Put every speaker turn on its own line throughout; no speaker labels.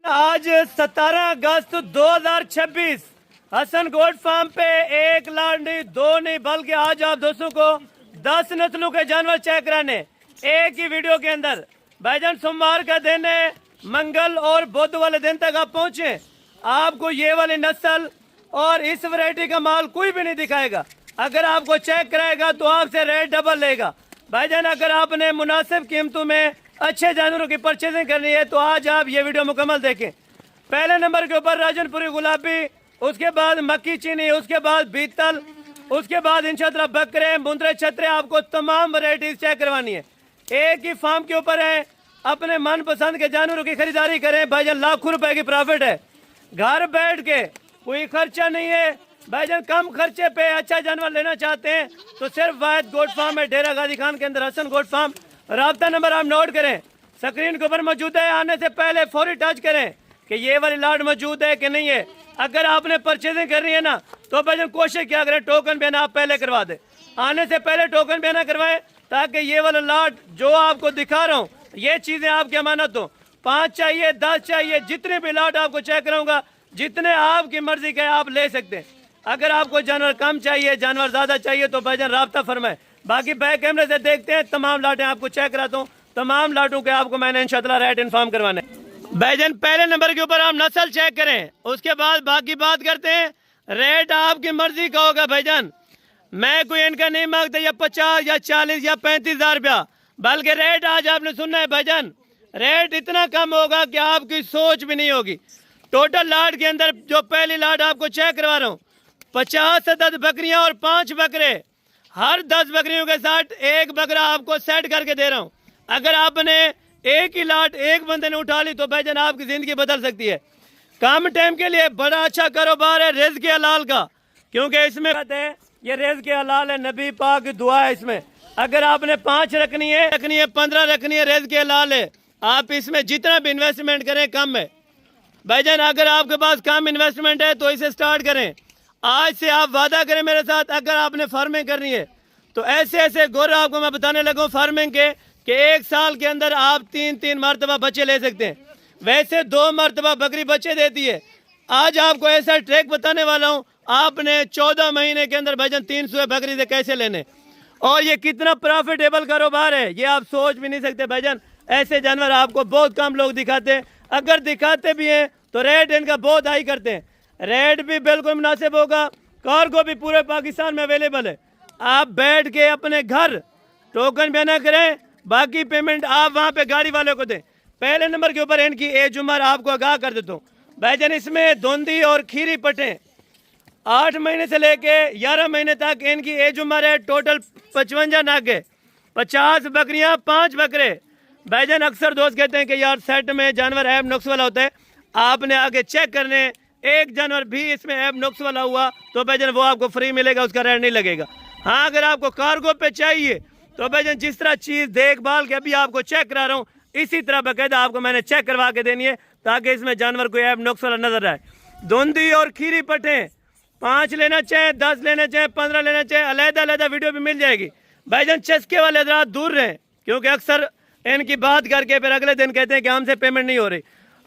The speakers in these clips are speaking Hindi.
आज 17 अगस्त 2026 हसन गोट फार्म पे 1 लाख नहीं 2 नहीं बल्कि आज आप दोस्तों को 10 नस्लों के जानवर चेक कराने एक ही वीडियो के अंदर। भाईजान सोमवार का दिन है, मंगल और बुध वाले दिन तक आप पहुंचे, आपको ये वाली नस्ल और इस वैरायटी का माल कोई भी नहीं दिखाएगा। अगर आपको चेक कराएगा तो आपसे रेट डबल लेगा। भाईजान अगर आपने मुनासिब कीमतों में अच्छे जानवरों की परचेजिंग करनी है तो आज आप ये वीडियो मुकम्मल देखें। पहले नंबर के ऊपर राजनपुरी गुलाबी, उसके बाद मक्की चीनी, उसके बाद बीतल, उसके बाद इंशाअल्लाह बकरे, मुंदरे, छतरे, आपको तमाम वैरायटीज चेक करवानी है। एक ही फार्म के ऊपर है, अपने मनपसंद के जानवरों की खरीदारी करें। भाईजान लाखों रुपए की प्रॉफिट है, घर बैठ के कोई खर्चा नहीं है। भाईजान कम खर्चे पे अच्छा जानवर लेना चाहते हैं तो सिर्फ वाहिद गोट फार्म है, डेरा गाजी खान के अंदर हसन गोट फार्म। राब्ता नंबर आप नोट करें, स्क्रीन के ऊपर मौजूद है। आने से पहले फौरी टच करें कि ये वाली लाट मौजूद है कि नहीं है। अगर आपने परचेजिंग करनी है ना तो भाईजान कोशिश क्या करें, टोकन भी ना आप पहले करवा दें। आने से पहले टोकन भी ना करवाएं ताकि ये वाला लाट जो आपको दिखा रहा हूँ ये चीजें आपकी अमानत हो। 5 चाहिए, 10 चाहिए, जितने भी लाट आपको चेक कराऊंगा, जितने आपकी मर्जी के आप ले सकते हैं। अगर आपको जानवर कम चाहिए, जानवर ज्यादा चाहिए तो भाईजान राब्ता फरमाए। बाकी बैक कैमरे से देखते हैं, तमाम लाटें आपको चेक कराता हूँ। तमाम लाटों के आपको मैंने इंशाअल्लाह रेट इन्फॉर्म करवाने। भाईजान पहले नंबर के ऊपर आप नस्ल चेक करें, उसके बाद बाकी बात करते हैं। रेट आपकी मर्जी का होगा भाईजान, मैं कोई इनका नहीं मांगता या 50 या 40 या 35,000 रुपया, बल्कि रेट आज आपने सुनना है भाईजान। रेट इतना कम होगा कि आपकी सोच भी नहीं होगी। टोटल लाट के अंदर जो पहली लाट आपको चेक करवा रहा हूँ, 50 से 10 बकरियां और 5 बकरे, हर 10 बकरियों के साथ एक बकरा आपको सेट करके दे रहा हूँ। अगर आपने एक ही लाट एक बंदे ने उठा ली तो भाईजान आपकी जिंदगी बदल सकती है। कम टाइम के लिए बड़ा अच्छा कारोबार है रिज़्क़ हलाल का, क्योंकि इसमें कहते हैं ये रिज़्क़ हलाल है, नबी पाक की दुआ है इसमें। अगर आपने 5 रखनी है, 15 रखनी है, रिज़्क़ हलाल है। आप इसमें जितना भी इन्वेस्टमेंट करें कम है भाईजान। अगर आपके पास कम इन्वेस्टमेंट है तो इसे स्टार्ट करें। आज से आप वादा करें मेरे साथ, अगर आपने फार्मिंग करनी है तो ऐसे ऐसे गोरा आपको मैं बताने लगा हूँ फार्मिंग के कि 1 साल के अंदर आप 3-3 मरतबा बच्चे ले सकते हैं। वैसे 2 मरतबा बकरी बच्चे देती है। आज आपको ऐसा ट्रैक बताने वाला हूँ, आपने 14 महीने के अंदर भाईजान 300 बकरी से कैसे लेने, और ये कितना प्रॉफिटेबल कारोबार है ये आप सोच भी नहीं सकते भाईजान। ऐसे जानवर आपको बहुत कम लोग दिखाते हैं, अगर दिखाते भी हैं तो रेट इनका बहुत हाई करते हैं। रेट भी बिल्कुल मुनासिब होगा, कार्गो भी पूरे पाकिस्तान में अवेलेबल है। आप बैठ के अपने घर टोकन भी ना करें, बाकी पेमेंट आप वहाँ पे गाड़ी वाले को दें। पहले नंबर के ऊपर इनकी एज उम्र आपको आगाह कर देता हूँ भाईजान। इसमें धुंधी और खीरी पटें 8 महीने से लेके 11 महीने तक इनकी एज उम्र है। टोटल 55 नागे, 50 बकरियाँ, 5 बकरे। भाईजान अक्सर दोस्त कहते हैं कि यार सेट में जानवर ऐब नुक्स वाला होता है, आपने आगे चेक करने, एक जानवर भी इसमें ऐब नुक्स वाला हुआ तो भाईजान वो आपको फ्री मिलेगा, उसका रेट नहीं लगेगा। हाँ अगर आपको कार्गो पे चाहिए तो भाईजान जिस तरह चीज़ देखभाल के अभी आपको चेक करा रहा हूँ इसी तरह बाकायदा आपको मैंने चेक करवा के देनी है ताकि इसमें जानवर कोई ऐब नुक्स वाला नजर आए। धुंधी और खीरी पटें 5 लेना चाहे, 10 लेना चाहे, 15 लेना चाहे, अलग-अलग वीडियो भी मिल जाएगी। भाईजान चस्के वाले हज़रात दूर रहें, क्योंकि अक्सर इनकी बात करके फिर अगले दिन कहते हैं कि हमसे पेमेंट नहीं हो रही।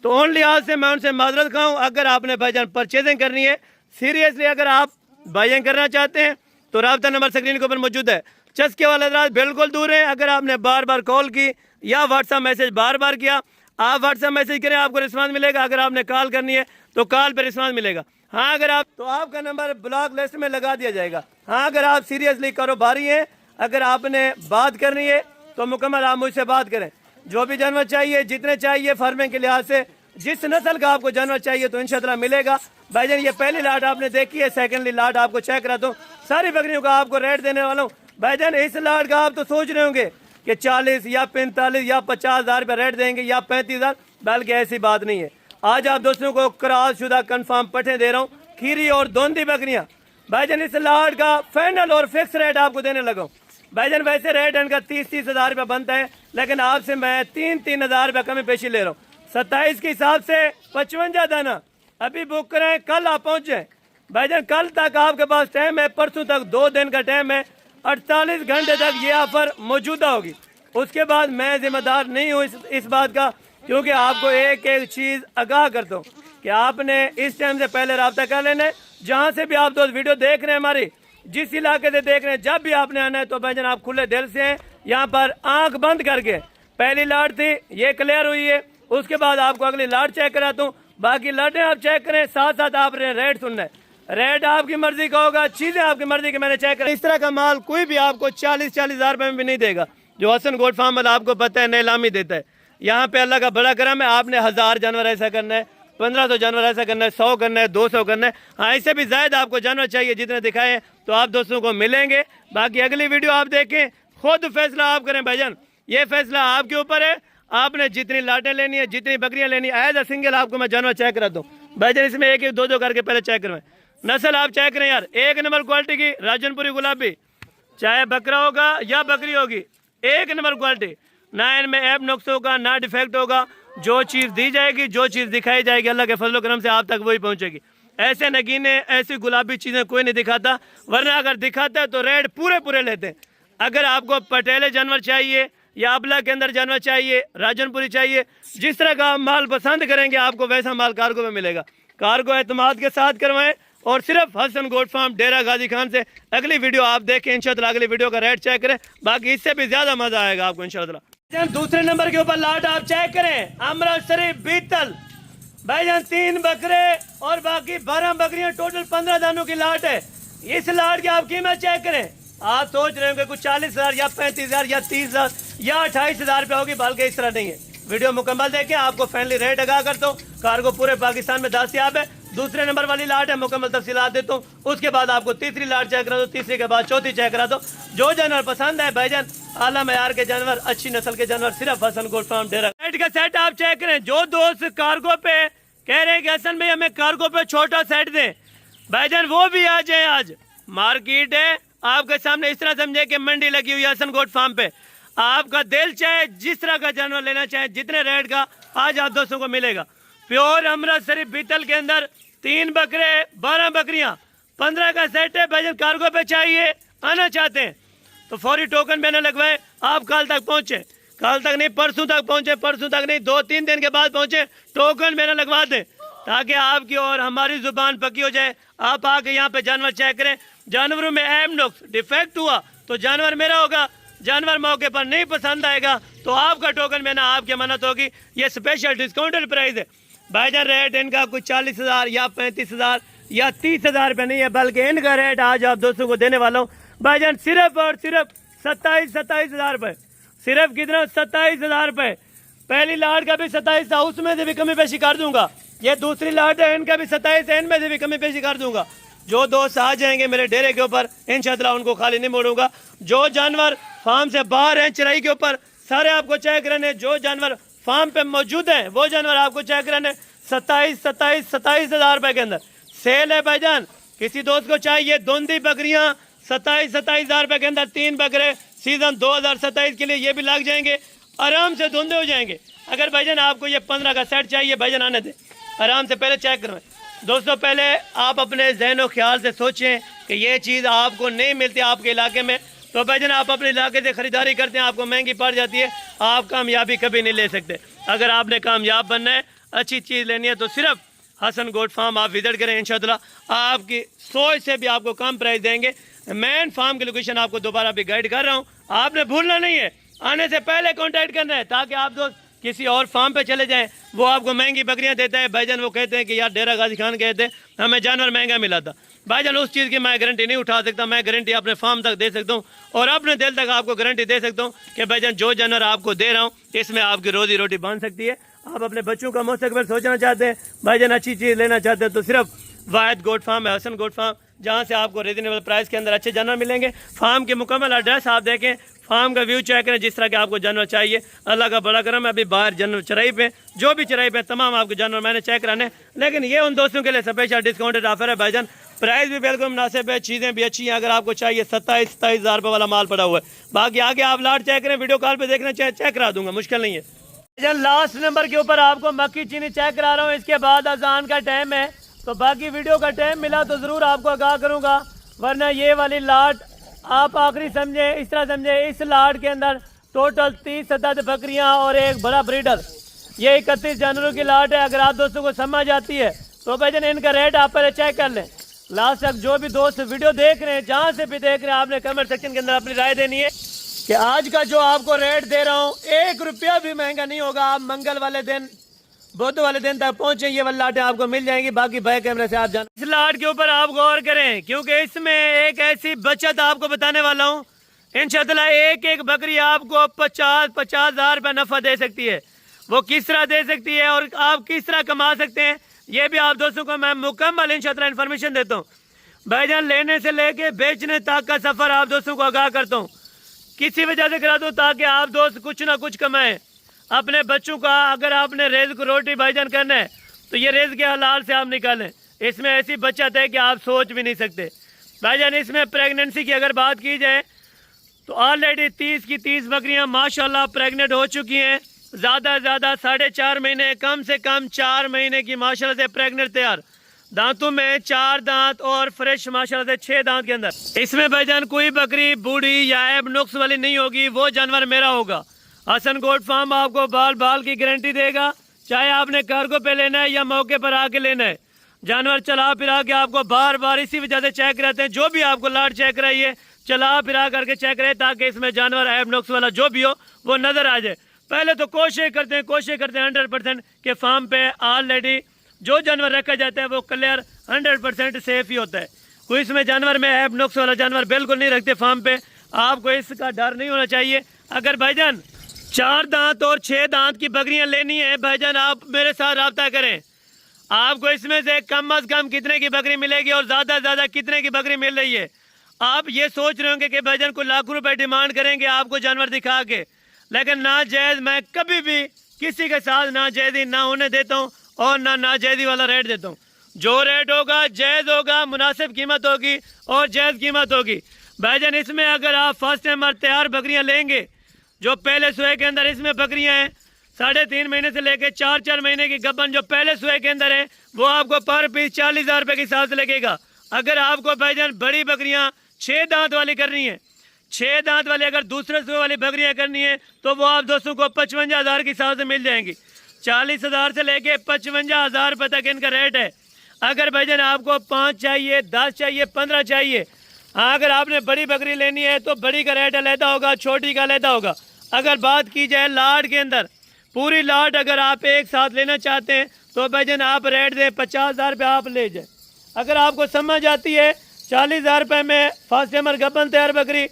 तो ओनली आज से मैं उनसे माजरत खाऊँ। अगर आपने भाईजान परचेजिंग करनी है, सीरियसली अगर आप बाइंग करना चाहते हैं तो राब्ता नंबर स्क्रीन के ऊपर मौजूद है। चस्के वाले हज़रात बिल्कुल दूर हैं। अगर आपने बार बार कॉल की या व्हाट्सअप मैसेज बार बार किया, आप व्हाट्सअप मैसेज करें, आपको रिस्पांस मिलेगा। अगर आपने कॉल करनी है तो कॉल पर रिस्पांस मिलेगा। हाँ अगर आप तो आपका नंबर ब्लॉक लिस्ट में लगा दिया जाएगा। हाँ अगर आप सीरियसली कारोबारी हैं, अगर आपने बात करनी है तो मुकम्मल आप मुझसे बात करें। जो भी जानवर चाहिए, जितने चाहिए फार्मिंग के लिहाज से, जिस नस्ल का आपको जानवर चाहिए तो इंशाअल्लाह मिलेगा। भाईजान ये पहली लाट आपने देखी है, सेकेंडली लाट आपको चेक कराता हूँ। सारी बकरियों का आपको रेट देने वाला हूँ भाईजान। इस लाट का आप तो सोच रहे होंगे कि 40 या 45 या 50,000 रुपये रेट देंगे या 35,000, बल्कि ऐसी बात नहीं है। आज आप दोस्तों को क्रॉस शुदा कन्फर्म पट्टे दे रहा हूँ, खीरी और धुंधी बकरियाँ। भाईजान इस लाट का फाइनल और फिक्स रेट आपको देने लगा हूँ भाईजान। वैसे रेट इनका 30-30 हज़ार रुपये बनता है, लेकिन आपसे मैं 3-3 हज़ार रुपये कमी पेशी ले रहा हूँ। 27 के हिसाब से 55 दाना अभी बुक करें, कल आप पहुँच जाए भाईजान। कल तक आपके पास टाइम है, परसों तक 2 दिन का टाइम है, 48 घंटे तक ये ऑफर मौजूदा होगी। उसके बाद मैं जिम्मेदार नहीं हूँ इस बात का क्योंकि आपको एक एक चीज़ आगाह करता हूँ कि आपने इस टाइम से पहले रब्ता कर लेना है। जहाँ से भी आप दोस्त वीडियो देख रहे हैं, हमारी जिस इलाके से देख रहे हैं, जब भी आपने आना है तो भाईजान आप खुले दिल से हैं। यहाँ पर आंख बंद करके पहली लाट थी, ये क्लियर हुई है। उसके बाद आपको अगली लाट चेक कराता हूँ। बाकी लाटें आप चेक करें, साथ साथ आपने रेट सुनना है। रेट आपकी मर्जी का होगा, चीज़ें आपकी मर्जी की। मैंने चेक करा, इस तरह का माल कोई भी आपको 40-40 हज़ार रुपये में भी नहीं देगा। जो हसन गोट फार्म वाला आपको पता है नीलामी देता है। यहाँ पे अल्लाह का बड़ा करम है। आपने 1000 जानवर ऐसा करना है, 1500 जानवर ऐसा करना है, 100 करना है, 200 करना है। हाँ, इससे भी ज़्यादा आपको जानवर चाहिए, जितने दिखाए तो आप दोस्तों को मिलेंगे। बाकी अगली वीडियो आप देखें, खुद फैसला आप करें भाईजान। ये फैसला आपके ऊपर है। आपने जितनी लाटें लेनी है, जितनी बकरियां लेनी है, एज अ सिंगल आपको मैं जानवर चेक कराता हूँ भाईजान। इसमें एक एक दो दो करके पहले चेक करवाएं। नस्ल आप चेक करें यार, 1 नंबर क्वालिटी की राजनपुरी गुलाबी, चाहे बकरा होगा या बकरी होगी, 1 नंबर क्वालिटी। ना इनमें ऐब नुक्स होगा, ना डिफेक्ट होगा। जो चीज़ दी जाएगी, जो चीज़ दिखाई जाएगी, अल्लाह के फजल करम से आप तक वही पहुँचेगी। ऐसे नगीने, ऐसी गुलाबी चीज़ें कोई नहीं दिखाता, वरना अगर दिखाता है तो रेट पूरे पूरे लेते हैं। अगर आपको पटेले जानवर चाहिए या अबला के अंदर जानवर चाहिए, राजनपुरी चाहिए, जिस तरह का माल पसंद करेंगे आपको वैसा माल कार्गो में मिलेगा। कार्गो एतमाद के साथ करवाएं और सिर्फ हसन गोट फार्म डेरा गाजी खान से। अगली वीडियो आप देखें इंशाअल्लाह, अगली वीडियो का रेट चेक करें। बाकी इससे भी ज़्यादा मज़ा आएगा आपको इंशाअल्लाह। दूसरे नंबर के ऊपर लाट आप चेक करें, अमृतसरी बीतल भाईजान, 3 बकरे और बाकी 12 बकरियां, टोटल 15 दानों की लाट है। इस लाट की आप कीमत चेक करें। आप सोच रहे होंगे कुछ 40,000 या 35,000 या 30,000 या 28,000 रुपये होगी, बल्कि इस तरह नहीं है। वीडियो मुकम्मल देखें, आपको फैनली रेट आगाह करता हूँ। कार्गो पूरे पाकिस्तान में दस्तयाब है। दूसरे नंबर वाली लाट है, मुकम्मल तफसीलात देता हूँ। उसके बाद आपको तीसरी लाट चेक करा दो, तीसरी के बाद चौथी चेक करा दो। जो जानवर पसंद है भाईजान, आला मयार के जानवर, अच्छी नस्ल के जानवर, सिर्फ हसन गोट फार्म डेरा सेट का सेट आप चेक करें। जो दोस्त कार्गो पे कह रहे हैं कि हसन भाई हमें कार्गो पे छोटा सेट दें, भाईजान वो भी आ जाए। आज मार्केट है आपके सामने, इस तरह समझे कि मंडी लगी हुई है हसन गोट फार्म पे। आपका दिल चाहे जिस तरह का जानवर लेना चाहे, जितने रेट का, आज आप दोस्तों को मिलेगा। प्योर अमृतसरी बीतल के अंदर 3 बकरे, 12 बकरियां, 15 का सेट है। भाईजान कार्गो पे चाहिए, आना चाहते हैं तो फौरी टोकन में न लगवाए। आप कल तक पहुंचे, कल तक नहीं परसों तक पहुंचे, परसों तक नहीं 2-3 दिन के बाद पहुंचे, टोकन में न लगवा दें, ताकि आपकी और हमारी जुबान पक्की हो जाए। आप आके यहाँ पे जानवर चेक करें। जानवरों में ऐब नुक्स डिफेक्ट हुआ तो जानवर मेरा होगा। जानवर मौके पर नहीं पसंद आएगा तो आपका टोकन में ना आपकी मन्नत होगी। ये स्पेशल डिस्काउंटेड प्राइस है भाईजान। रेट इनका कुछ 40,000 या 35,000 या 30,000 रुपये नहीं है, बल्कि इनका रेट आज आप दोस्तों को देने वाला हूँ भाईजान सिर्फ और सिर्फ 27,000 रुपये। सिर्फ कितना? 27,000 रुपये। पहली लाट का भी 27 था, उसमें से भी कमी पेशी कर दूंगा। ये दूसरी लाट है, इनका भी 27 है, इनमें से भी कमी पेशी कर दूंगा। जो दोस्त आ जाएंगे मेरे डेरे के ऊपर, इंशाअल्लाह उनको खाली नहीं मोड़ूंगा। जो जानवर फार्म से बाहर हैं, चराई के ऊपर, सारे आपको चेक करने। जो जानवर फार्म पे मौजूद हैं वो जानवर आपको चेक करने 27,000 रुपए के अंदर सेल है भाईजान। किसी दोस्त को चाहिए दोंदी बकरियां 27,000 रुपए के अंदर, 3 बकरे सीजन 2027 के लिए, ये भी लग जाएंगे, आराम से धुंधे हो जाएंगे। अगर भाईजान आपको ये 15 का सेट चाहिए, भाईजान आने दें, आराम से पहले चेक करवाएं। दोस्तों पहले आप अपने जहन ख्याल से सोचें कि ये चीज़ आपको नहीं मिलती आपके इलाके में, तो भाईजान आप अपने इलाके से ख़रीदारी करते हैं, आपको महंगी पड़ जाती है, आप कामयाबी कभी नहीं ले सकते। अगर आपने कामयाब बनना है, अच्छी चीज़ लेनी है, तो सिर्फ हसन गोट फार्म आप विजिट करें। इंशाअल्लाह आपकी सोच से भी आपको कम प्राइस देंगे। मेन फार्म की लोकेशन आपको दोबारा भी गाइड कर रहा हूँ, आपने भूलना नहीं है, आने से पहले कॉन्टैक्ट करना है, ताकि आप दोस्त किसी और फार्म पे चले जाएं, वो आपको महंगी बकरियां देता है भाईजान। वो कहते हैं कि यार डेरा गाजी खान गए थे, हमें जानवर महंगा मिला था। भाईजान उस चीज़ की मैं गारंटी नहीं उठा सकता, मैं गारंटी अपने फार्म तक दे सकता हूँ और अपने दिल तक आपको गारंटी दे सकता हूँ कि भाईजान जो जानवर आपको दे रहा हूँ इसमें आपकी रोजी रोटी बन सकती है। आप अपने बच्चों का मुस्तकबिल सोचना चाहते हैं, भाईजान अच्छी चीज़ लेना चाहते हैं, तो सिर्फ वाहिद गोट फार्म है, हसन गोट फार्म, जहाँ से आपको रीजनेबल प्राइस के अंदर अच्छे जानवर मिलेंगे। फार्म के मुकम्मल एड्रेस आप देखें, फार्म का व्यू चेक करें, जिस तरह के आपको जानवर चाहिए। अल्लाह का बड़ा करम है, अभी बाहर जानवर चराई पे, जो भी चराई पे तमाम आपके जानवर मैंने चेक कराने, लेकिन ये उन दोस्तों के लिए स्पेशल डिस्काउंटेड ऑफर है भाईजान। प्राइस भी बिल्कुल मुनासिब है, चीज़ें भी अच्छी हैं। अगर आपको चाहिए 27,000 रुपये वाला माल पड़ा हुआ है। बाकी आगे आप लाट चेक करें, वीडियो कॉल पर देखना चाहे चेक करा दूंगा, मुश्किल नहीं है। भाईजान लास्ट नंबर के ऊपर आपको मक्की चीनी चेक करा रहा हूँ, इसके बाद अजान का टाइम है, तो बाकी वीडियो का टाइम मिला तो ज़रूर आपको आगाह करूँगा, वरना ये वाली लाट आप आखिरी समझे, इस तरह समझे। इस लाट के अंदर टोटल 30 अदद बकरियां और एक बड़ा ब्रीडर ये 31 जानवरों की लाट है। अगर आप दोस्तों को समझ आती है तो भाईजान इनका रेट आप पहले चेक कर लें। लास्ट तक जो भी दोस्त वीडियो देख रहे हैं, जहाँ से भी देख रहे हैं, आपने कमेंट सेक्शन के अंदर अपनी राय देनी है कि आज का जो आपको रेट दे रहा हूँ 1 रुपया भी महंगा नहीं होगा। आप मंगल वाले दिन, बुध वाले दिन तक पहुंचे, ये वाली लाटें आपको मिल जाएंगी। बाकी बैक कैमरे से आप जान, इस लाट के ऊपर आप गौर करें, क्योंकि इसमें एक ऐसी बचत आपको बताने वाला हूँ। इंशाअल्लाह एक एक बकरी आपको 50 हज़ार रुपया नफा दे सकती है। वो किस तरह दे सकती है और आप किस तरह कमा सकते हैं, ये भी आप दोस्तों को मैं मुकम्मल इंशाअल्लाह इन्फॉर्मेशन देता हूँ। भाईजान लेने से लेके बेचने तक का सफर आप दोस्तों को आगाह करता हूँ, किसी वजह से करा दूँ ताकि आप दोस्त कुछ ना कुछ कमाएं अपने बच्चों का। अगर आपने रिज़्क रोटी भाईजान करना है तो ये रिज़्क के हलाल से आप निकालें। इसमें ऐसी बचत है कि आप सोच भी नहीं सकते भाईजान। इसमें प्रेगनेंसी की अगर बात की जाए तो ऑलरेडी 30 की 30 बकरियां माशाल्लाह प्रेग्नेंट हो चुकी हैं। ज़्यादा से ज़्यादा 4.5 महीने, कम से कम 4 महीने की माशाल्लाह से प्रेग्नेंट तैयार। दांतों में 4 दांत और फ्रेश माशाल्लाह से 6 दांत के अंदर। इसमें भाईजान कोई बकरी बूढ़ी या ऐब नुक्स वाली नहीं होगी। वो जानवर मेरा होगा। हसन गोट फार्म आपको बाल बाल की गारंटी देगा, चाहे आपने कार्गो पे लेना है या मौके पर आके लेना है। जानवर चला फिरा के आपको बार बार इसी वजह से चेक कराते हैं। जो भी आपको लाट चेक कराइए, चला फिरा करके चेक करे, ताकि इसमें जानवर ऐब नुक्स वाला जो भी हो वो नजर आ जाए। पहले तो कोशिश करते हैं 100% के फार्म पे ऑलरेडी जो जानवर रखा जाता है वो क्लियर 100% सेफ ही होता है। कोई इसमें जानवर में ऐब नुक्स वाला जानवर बिल्कुल नहीं रखते फार्म पे। आपको इसका डर नहीं होना चाहिए। अगर भाईजान 4 दांत और 6 दांत की बकरियां लेनी है भाईजान, आप मेरे साथ रब्ता करें। आपको इसमें से कम अज कम कितने की बकरी मिलेगी और ज़्यादा से ज़्यादा कितने की बकरी मिल रही है। आप ये सोच रहे होंगे कि भाईजान को लाखों रुपए डिमांड करेंगे आपको जानवर दिखा के, लेकिन नाजायज़ मैं कभी भी किसी के साथ नाजायज़ी ना होने देता हूँ और ना नाजायज़ी वाला रेट देता हूँ। जो रेट होगा जायज़ होगा, मुनासिब कीमत होगी और जायज़ कीमत होगी। भाईजान इसमें अगर आप फर्स्ट टाइमर तैयार बकरियाँ लेंगे, जो पहले सुए के अंदर इसमें बकरियां हैं 3.5 महीने से लेकर 4 महीने की गबन जो पहले सुए के अंदर है, वो आपको पर पीस 40,000 रुपये के हिसाब से लगेगा। अगर आपको भाईजान बड़ी बकरियां 6 दांत वाली करनी है, 6 दांत वाली अगर दूसरे सुए वाली बकरियां करनी है तो वो आप दोस्तों को 55,000 के हिसाब से मिल जाएंगी। 40,000 से लेके 55,000 रुपये तक इनका रेट है। अगर भाईजान आपको 5 चाहिए, 10 चाहिए, 15 चाहिए, अगर आपने बड़ी बकरी लेनी है तो बड़ी का रेट अलहदा होगा, छोटी का अलहदा होगा। अगर बात की जाए लाट के अंदर, पूरी लाट अगर आप एक साथ लेना चाहते हैं तो भाईजान आप रेट दें 50,000 रुपये आप ले जाए। अगर आपको समझ आती है 40,000 रुपये में फर्स्ट टाइमर गबन तैयार बकरी,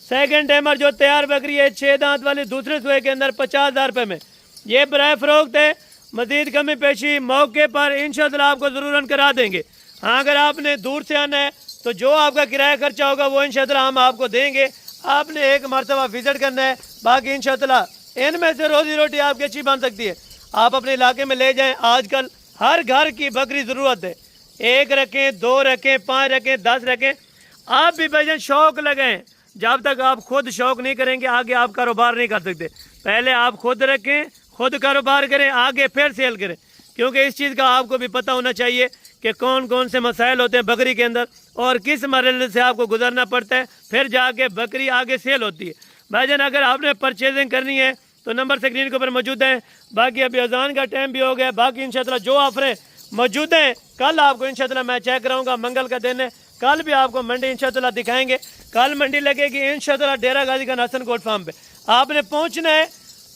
सेकंड टाइमर जो तैयार बकरी है 6 दांत वाली दूसरे सुए के अंदर 50,000 रुपये में, ये बराए फरोख्त है। मजीद कमी पेशी मौके पर इंशाअल्लाह आपको ज़रूर करा देंगे। हाँ, अगर आपने दूर से आना है तो जो आपका किराया खर्चा होगा वो इंशाअल्लाह हम आपको देंगे। आपने एक मरतबा विजिट करना है, बाकी इंशाअल्लाह इनमें से रोजी रोटी आपकी अच्छी बन सकती है। आप अपने इलाके में ले जाएं। आजकल हर घर की बकरी ज़रूरत है। 1 रखें, 2 रखें, 5 रखें, 10 रखें। आप भी भाईजान शौक़ लगाएं। जब तक आप खुद शौक़ नहीं करेंगे आगे आप कारोबार नहीं कर सकते। पहले आप खुद रखें, खुद कारोबार करें, आगे फिर सेल करें। क्योंकि इस चीज़ का आपको भी पता होना चाहिए कि कौन कौन से मसाइल होते हैं बकरी के अंदर और किस मरहले से आपको गुजरना पड़ता है, फिर जाके बकरी आगे सेल होती है। भाईजान अगर आपने परचेजिंग करनी है तो नंबर स्क्रीन के ऊपर मौजूद है। बाकी अभी अजान का टाइम भी हो गया। बाकी इंशाअल्लाह जो ऑफरें मौजूद हैं कल आपको इंशाअल्लाह मैं चेक कराऊंगा। मंगल का दिन है, कल भी आपको मंडी इंशाअल्लाह दिखाएंगे। कल मंडी लगेगी इंशाअल्लाह डेरा गाजी का हसन गोट फार्म पे। आपने पहुँचना है,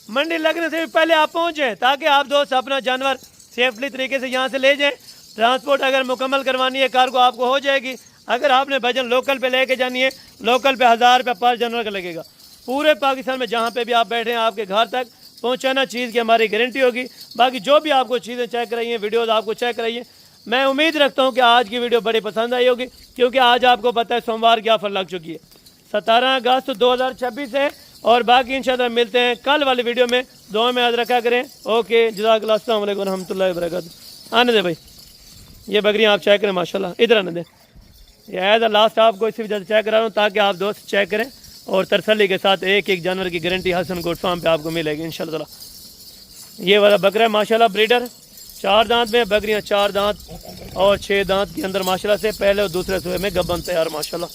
मंडी लगने से भी पहले आप पहुँच जाएँ ताकि आप दोस्त अपना जानवर सेफली तरीके से यहाँ से ले जाएँ। ट्रांसपोर्ट अगर मुकम्मल करवानी है कार्गो आपको हो जाएगी। अगर आपने भाईजान लोकल पे लेके जानी है, लोकल पे 1000 रुपये पर जानवर का लगेगा। पूरे पाकिस्तान में जहाँ पे भी आप बैठे हैं आपके घर तक पहुँचाना चीज़ की हमारी गारंटी होगी। बाकी जो भी आपको चीज़ें चेक कराइए, वीडियोस आपको चेक कराइए। मैं उम्मीद रखता हूँ कि आज की वीडियो बड़ी पसंद आई होगी, क्योंकि आज आपको पता है सोमवार की ऑफर लग चुकी है 17 अगस्त 2026 है। और बाकी इंशाअल्लाह मिलते हैं कल वाली वीडियो में। दुआ में याद रखा करें। ओके, जज़ाकल्लाह, अस्सलाम वालेकुम रहमतुल्लाहि व बरकातहू। आने दे भाई, ये बकरियाँ आप चेक करें माशाल्लाह, इधर आने दें। ये एज लास्ट आपको इसी वजह से चेक करा रहा हूँ ताकि आप दोस्त चेक करें और तसल्ली के साथ एक एक जानवर की गारंटी हसन गोट फार्म पे आपको मिलेगी इंशाल्लाह। ये वाला बकरा है माशाल्लाह ब्रीडर, 4 दांत में बकरियाँ, 4 दांत और 6 दांत के अंदर माशाल्लाह से पहले और दूसरे सुबह में गबन तैयार माशाल्लाह।